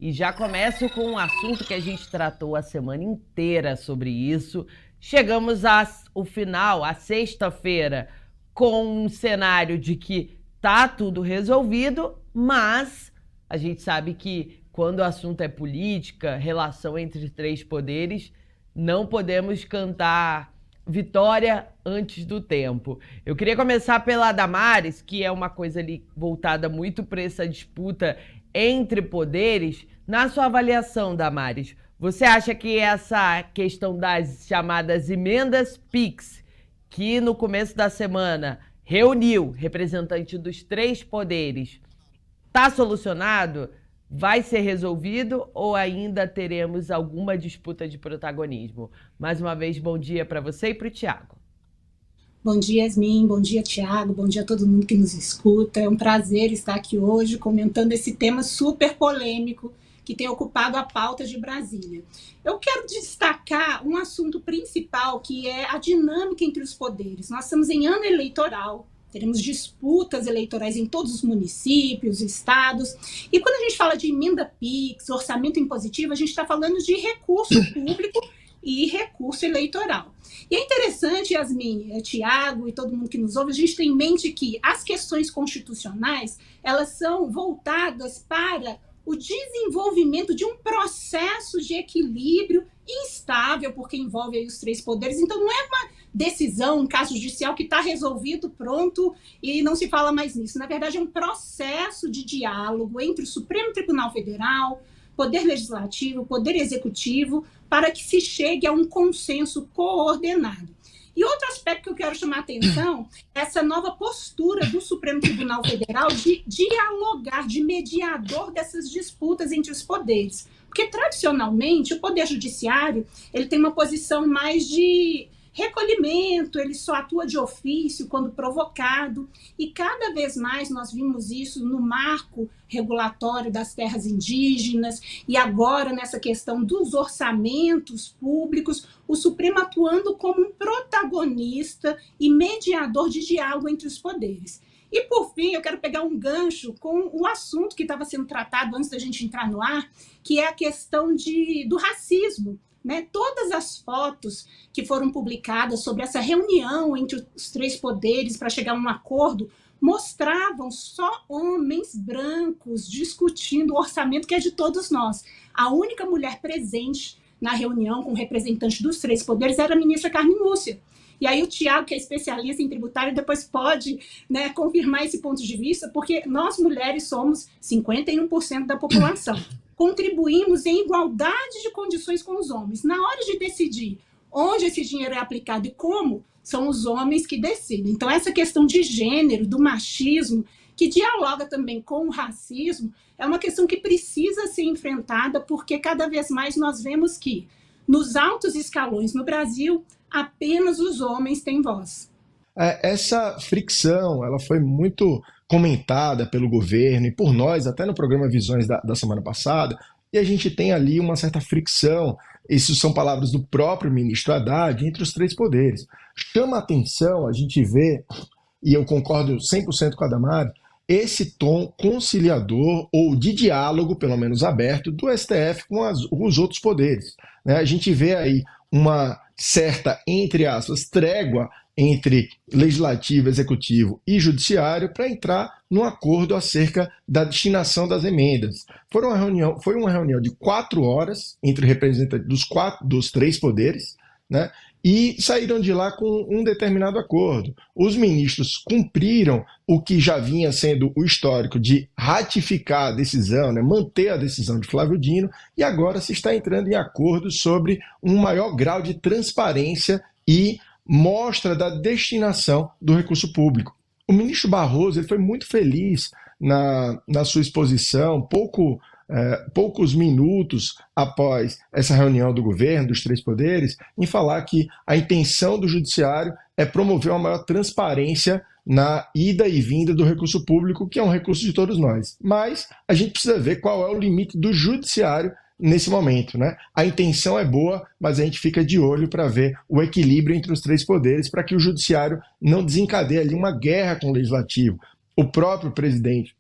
E já começo com um assunto que a gente tratou a semana inteira sobre isso. Chegamos ao final, a sexta-feira, com um cenário de que tá tudo resolvido, mas a gente sabe que quando o assunto é política, relação entre três poderes, não podemos cantar vitória antes do tempo. Eu queria começar pela Damares, que é uma coisa ali voltada muito para essa disputa entre poderes. Na sua avaliação, Damares, você acha que essa questão das chamadas emendas PIX, que no começo da semana reuniu representante dos três poderes, está solucionado? Vai ser resolvido ou ainda teremos alguma disputa de protagonismo? Mais uma vez, bom dia para você e para o Thiago. Bom dia, Yasmin. Bom dia, Thiago. Bom dia a todo mundo que nos escuta. É um prazer estar aqui hoje comentando esse tema super polêmico que tem ocupado a pauta de Brasília. Eu quero destacar um assunto principal, que é a dinâmica entre os poderes. Nós estamos em ano eleitoral, teremos disputas eleitorais em todos os municípios, estados, e quando a gente fala de emenda PIX, orçamento impositivo, a gente está falando de recurso público e recurso eleitoral. E é interessante, Yasmin, Thiago e todo mundo que nos ouve, a gente tem em mente que as questões constitucionais, elas são voltadas para o desenvolvimento de um processo de equilíbrio instável, porque envolve aí os três poderes. Então, não é uma decisão, um caso judicial que está resolvido, pronto, e não se fala mais nisso. Na verdade, é um processo de diálogo entre o Supremo Tribunal Federal, Poder Legislativo, Poder Executivo, para que se chegue a um consenso coordenado. E outro aspecto que eu quero chamar a atenção é essa nova postura do Supremo Tribunal Federal de dialogar, de mediador dessas disputas entre os poderes. Porque, tradicionalmente, o Poder Judiciário ele tem uma posição mais de recolhimento, ele só atua de ofício quando provocado, e cada vez mais nós vimos isso no marco regulatório das terras indígenas, e agora nessa questão dos orçamentos públicos, o Supremo atuando como um protagonista e mediador de diálogo entre os poderes. E, por fim, eu quero pegar um gancho com o assunto que estava sendo tratado antes da gente entrar no ar, que é a questão do racismo. Né? Todas as fotos que foram publicadas sobre essa reunião entre os três poderes para chegar a um acordo mostravam só homens brancos discutindo o orçamento que é de todos nós. A única mulher presente na reunião com representantes dos três poderes era a ministra Carmen Lúcia. E aí o Thiago, que é especialista em tributário, depois pode, né, confirmar esse ponto de vista, porque nós mulheres somos 51% da população. Contribuímos em igualdade de condições com os homens. Na hora de decidir onde esse dinheiro é aplicado e como, são os homens que decidem. Então, essa questão de gênero, do machismo, que dialoga também com o racismo, é uma questão que precisa ser enfrentada, porque cada vez mais nós vemos que, nos altos escalões no Brasil, apenas os homens têm voz. Essa fricção, ela foi muito comentada pelo governo e por nós, até no programa Visões da semana passada, e a gente tem ali uma certa fricção, isso são palavras do próprio ministro Haddad, entre os três poderes. Chama a atenção, a gente vê, e eu concordo 100% com a Damares, esse tom conciliador ou de diálogo, pelo menos aberto, do STF com os outros poderes. Né? A gente vê aí uma certa, entre aspas, trégua entre legislativo, executivo e judiciário para entrar num acordo acerca da destinação das emendas. Foi uma reunião de 4 horas entre representantes dos três poderes, né? E saíram de lá com um determinado acordo. Os ministros cumpriram o que já vinha sendo o histórico de ratificar a decisão, né, manter a decisão de Flávio Dino, e agora se está entrando em acordo sobre um maior grau de transparência e mostra da destinação do recurso público. O ministro Barroso ele foi muito feliz na sua exposição, poucos minutos após essa reunião do governo, dos três poderes, em falar que a intenção do judiciário é promover uma maior transparência na ida e vinda do recurso público, que é um recurso de todos nós. Mas a gente precisa ver qual é o limite do judiciário nesse momento, né? A intenção é boa, mas a gente fica de olho para ver o equilíbrio entre os três poderes para que o judiciário não desencadeie ali uma guerra com o legislativo. O próprio presidente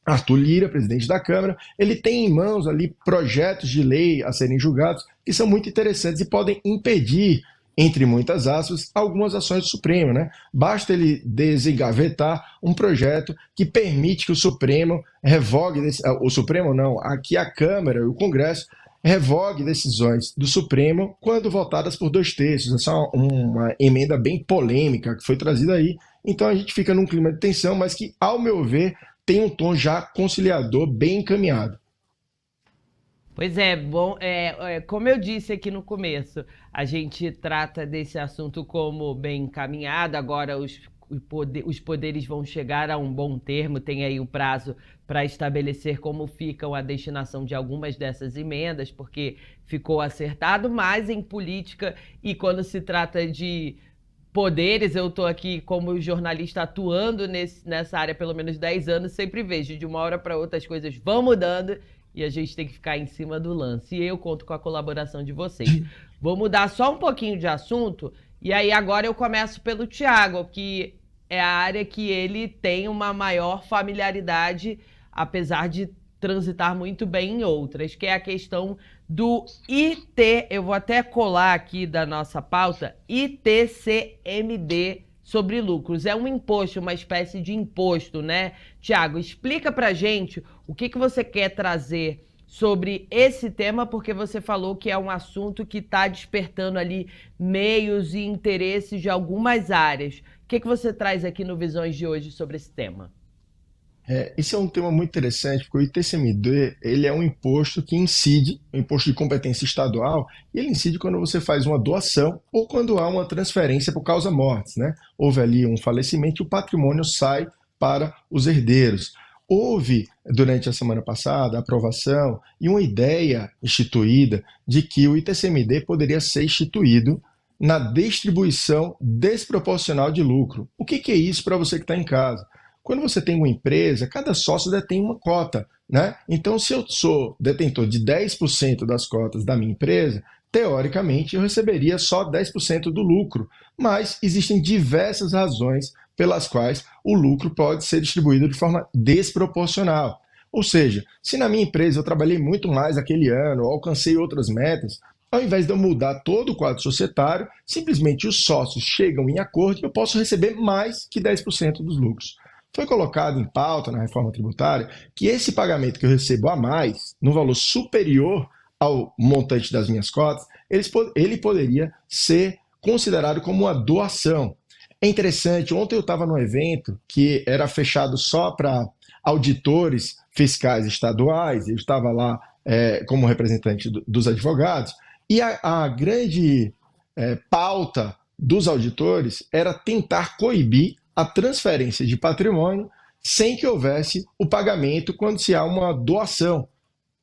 Arthur Lira, presidente da Câmara, ele tem em mãos ali projetos de lei a serem julgados que são muito interessantes e podem impedir, entre muitas aspas, algumas ações do Supremo, né? Basta ele desengavetar um projeto que permite que o Supremo revogue, o Supremo não, aqui a Câmara e o Congresso revogue decisões do Supremo quando votadas por 2/3. Essa é uma emenda bem polêmica que foi trazida aí. Então a gente fica num clima de tensão, mas que, ao meu ver, tem um tom já conciliador bem encaminhado. Pois é, bom, como eu disse aqui no começo, a gente trata desse assunto como bem encaminhado. Agora os poderes vão chegar a um bom termo, tem aí o prazo para estabelecer como ficam a destinação de algumas dessas emendas, porque ficou acertado, mas em política e quando se trata de poderes, eu estou aqui como jornalista atuando nessa área há pelo menos 10 anos, sempre vejo de uma hora para outra as coisas vão mudando e a gente tem que ficar em cima do lance. E eu conto com a colaboração de vocês. Vou mudar só um pouquinho de assunto e aí agora eu começo pelo Thiago, que é a área que ele tem uma maior familiaridade, apesar de transitar muito bem em outras, que é a questão do eu vou até colar aqui da nossa pauta, ITCMD sobre lucros. É um imposto, uma espécie de imposto, né? Thiago, explica pra gente o que você quer trazer sobre esse tema, porque você falou que é um assunto que está despertando ali meios e interesses de algumas áreas. O que você traz aqui no Visões de hoje sobre esse tema? Esse é um tema muito interessante, porque o ITCMD ele é um imposto que incide, um imposto de competência estadual, e ele incide quando você faz uma doação ou quando há uma transferência por causa-mortes, né? Houve ali um falecimento e o patrimônio sai para os herdeiros. Houve, durante a semana passada, a aprovação e uma ideia instituída de que o ITCMD poderia ser instituído na distribuição desproporcional de lucro. O que é isso para você que está em casa? Quando você tem uma empresa, cada sócio detém uma cota, né? Então, se eu sou detentor de 10% das cotas da minha empresa, teoricamente eu receberia só 10% do lucro. Mas existem diversas razões pelas quais o lucro pode ser distribuído de forma desproporcional. Ou seja, se na minha empresa eu trabalhei muito mais aquele ano, ou alcancei outras metas, ao invés de eu mudar todo o quadro societário, simplesmente os sócios chegam em acordo e eu posso receber mais que 10% dos lucros. Foi colocado em pauta na reforma tributária que esse pagamento que eu recebo a mais, no valor superior ao montante das minhas cotas, ele poderia ser considerado como uma doação. É interessante, ontem eu estava num evento que era fechado só para auditores fiscais estaduais, eu estava lá como representante dos advogados, e a grande pauta dos auditores era tentar coibir a transferência de patrimônio sem que houvesse o pagamento quando se há uma doação,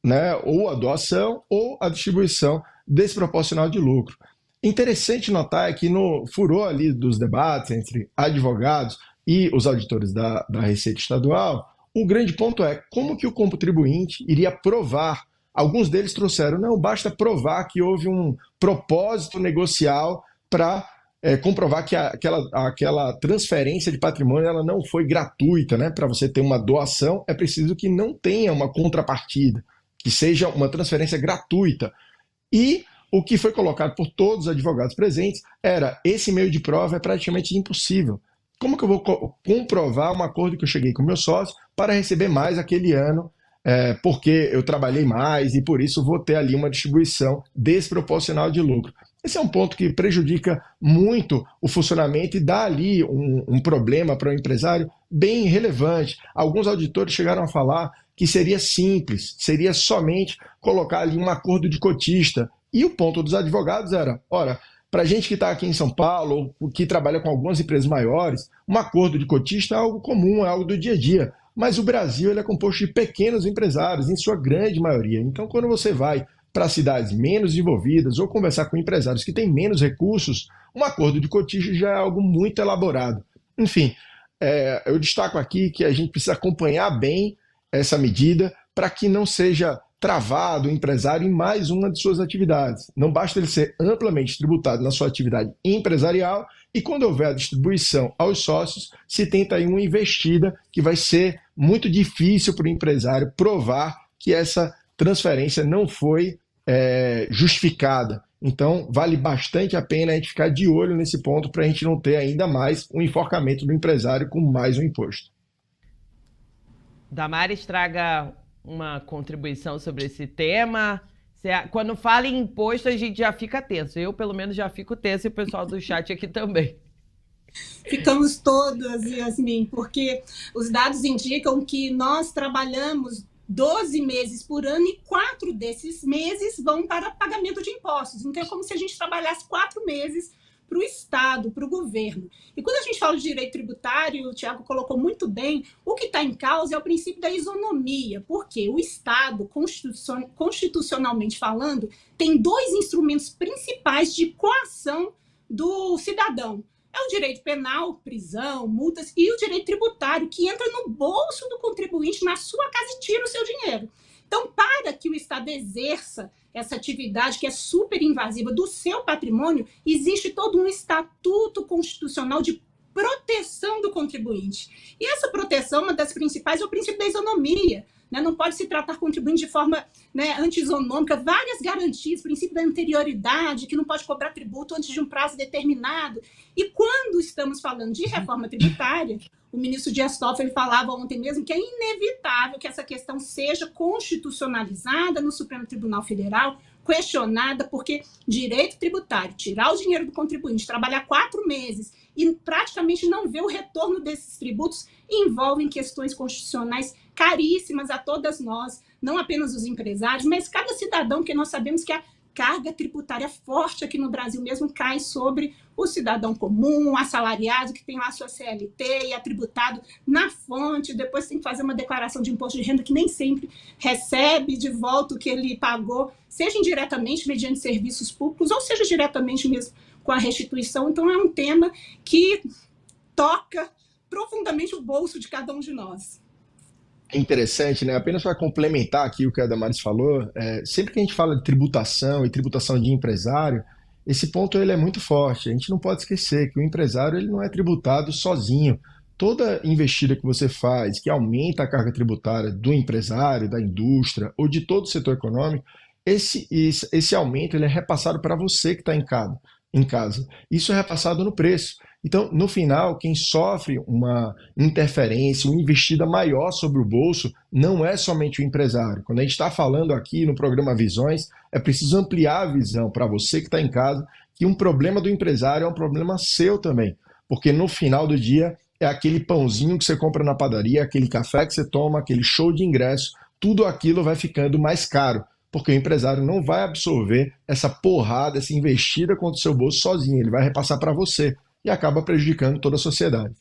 né? Ou a doação ou a distribuição desproporcional de lucro. Interessante notar que no furor ali dos debates entre advogados e os auditores da Receita Estadual, o grande ponto é como que o contribuinte iria provar. Alguns deles trouxeram, não, basta provar que houve um propósito negocial para comprovar que aquela transferência de patrimônio ela não foi gratuita, né? Para você ter uma doação, é preciso que não tenha uma contrapartida, que seja uma transferência gratuita. E o que foi colocado por todos os advogados presentes era esse meio de prova é praticamente impossível. Como que eu vou comprovar um acordo que eu cheguei com o meu sócio para receber mais aquele ano, porque eu trabalhei mais e por isso vou ter ali uma distribuição desproporcional de lucro? Esse é um ponto que prejudica muito o funcionamento e dá ali um problema para o empresário bem relevante. Alguns auditores chegaram a falar que seria simples, seria somente colocar ali um acordo de cotista. E o ponto dos advogados era, ora, para a gente que está aqui em São Paulo, ou que trabalha com algumas empresas maiores, um acordo de cotista é algo comum, é algo do dia a dia. Mas o Brasil ele é composto de pequenos empresários, em sua grande maioria. Então, quando você vai para cidades menos desenvolvidas ou conversar com empresários que têm menos recursos, um acordo de cotista já é algo muito elaborado. Enfim, eu destaco aqui que a gente precisa acompanhar bem essa medida para que não seja travado o empresário em mais uma de suas atividades. Não basta ele ser amplamente tributado na sua atividade empresarial E quando houver a distribuição aos sócios, se tenta aí uma investida que vai ser muito difícil para o empresário provar que essa transferência não foi justificada. Então, vale bastante a pena a gente ficar de olho nesse ponto para a gente não ter ainda mais um enforcamento do empresário com mais um imposto. Damares, traga uma contribuição sobre esse tema. Quando fala em imposto, a gente já fica tenso. Eu, pelo menos, já fico tenso e o pessoal do chat aqui também. Ficamos todas, Yasmin, porque os dados indicam que nós trabalhamos 12 meses por ano e 4 desses meses vão para pagamento de impostos. Então, é como se a gente trabalhasse 4 meses para o Estado, para o governo. E quando a gente fala de direito tributário, o Tiago colocou muito bem, o que está em causa é o princípio da isonomia, porque o Estado, constitucionalmente falando, tem 2 instrumentos principais de coação do cidadão. É o direito penal, prisão, multas, e o direito tributário, que entra no bolso do contribuinte, na sua casa e tira o seu dinheiro. Então, para que o Estado exerça essa atividade que é super invasiva do seu patrimônio, existe todo um estatuto constitucional de proteção do contribuinte. E essa proteção, uma das principais, é o princípio da isonomia. Não pode se tratar contribuinte de forma anti-isonômica, várias garantias, princípio da anterioridade, que não pode cobrar tributo antes de um prazo determinado. E quando estamos falando de reforma tributária, o ministro Dias Toffoli falava ontem mesmo que é inevitável que essa questão seja constitucionalizada no Supremo Tribunal Federal, questionada, porque direito tributário, tirar o dinheiro do contribuinte, trabalhar 4 meses e praticamente não ver o retorno desses tributos, envolvem questões constitucionais caríssimas a todas nós, não apenas os empresários, mas cada cidadão, porque nós sabemos que a carga tributária forte aqui no Brasil mesmo cai sobre o cidadão comum, o assalariado que tem lá a sua CLT e é tributado na fonte, depois tem que fazer uma declaração de imposto de renda que nem sempre recebe de volta o que ele pagou, seja indiretamente mediante serviços públicos ou seja diretamente mesmo com a restituição. Então é um tema que toca profundamente o bolso de cada um de nós. É interessante, né? Apenas para complementar aqui o que a Damares falou, sempre que a gente fala de tributação e tributação de empresário, esse ponto ele é muito forte. A gente não pode esquecer que o empresário ele não é tributado sozinho. Toda investida que você faz que aumenta a carga tributária do empresário, da indústria ou de todo o setor econômico, esse aumento ele é repassado para você que está em casa. Isso é repassado no preço. Então, no final, quem sofre uma interferência, uma investida maior sobre o bolso, não é somente o empresário. Quando a gente está falando aqui no programa Visões, é preciso ampliar a visão para você que está em casa, que um problema do empresário é um problema seu também. Porque no final do dia, é aquele pãozinho que você compra na padaria, aquele café que você toma, aquele show de ingresso, tudo aquilo vai ficando mais caro. Porque o empresário não vai absorver essa porrada, essa investida contra o seu bolso sozinho, ele vai repassar para você e acaba prejudicando toda a sociedade.